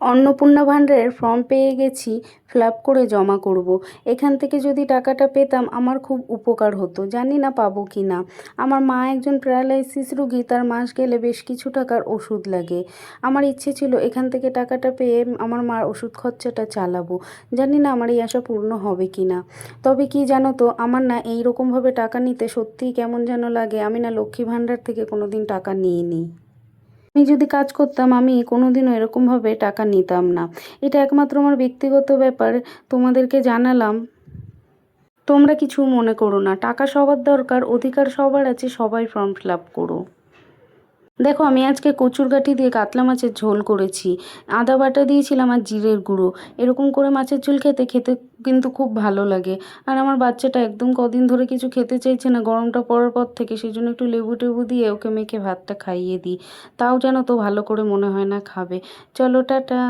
অন্নপূর্ণা ভাণ্ডারের ফর্ম পেয়ে গেছি, ফিল আপ করে জমা করব। এখান থেকে যদি টাকাটা পেতাম আমার খুব উপকার হতো, জানি না পাবো কি না। আমার মা একজন প্যারালাইসিস রোগী, তার মাস গেলে বেশ কিছু টাকার ওষুধ লাগে। আমার ইচ্ছে ছিল এখান থেকে টাকাটা পেয়ে আমার মার ওষুধ খরচাটা চালাবো। জানি না আমার এই আশা পূর্ণ হবে কি না। তবে কি জানো তো, আমার না এইরকমভাবে টাকা নিতে সত্যিই কেমন যেন লাগে। আমি না লক্ষ্মী ভাণ্ডার থেকে কোনো দিন টাকা নিইনি। আমি যদি কাজ করতাম আমি কোনোদিনও এরকমভাবে টাকা নিতাম না। এটা একমাত্র আমার ব্যক্তিগত ব্যাপার, তোমাদেরকে জানালাম। তোমরা কিছু মনে করো না, টাকা সবার দরকার, অধিকার সবার আছে, সবাই ফর্ম ফিল আপ করো। দেখো, আমি আজকে কচুরগাঁঠি দিয়ে কাতলা মাছের ঝোল করেছি। আদা বাটা দিয়েছিলাম আর জিরের গুঁড়ো। এরকম করে মাছের ঝোল খেতে খেতে কিন্তু খুব ভালো লাগে। আর আমার বাচ্চাটা একদম কদিন ধরে কিছু খেতে চাইছে না, গরমটা পড়ার পর থেকে। সেই জন্য একটু লেবু টেবু দিয়ে ওকে মেখে ভাতটা খাইয়ে দিই। তাও যেন তো ভালো করে মনে হয় না খাবে। চলো, টাটা।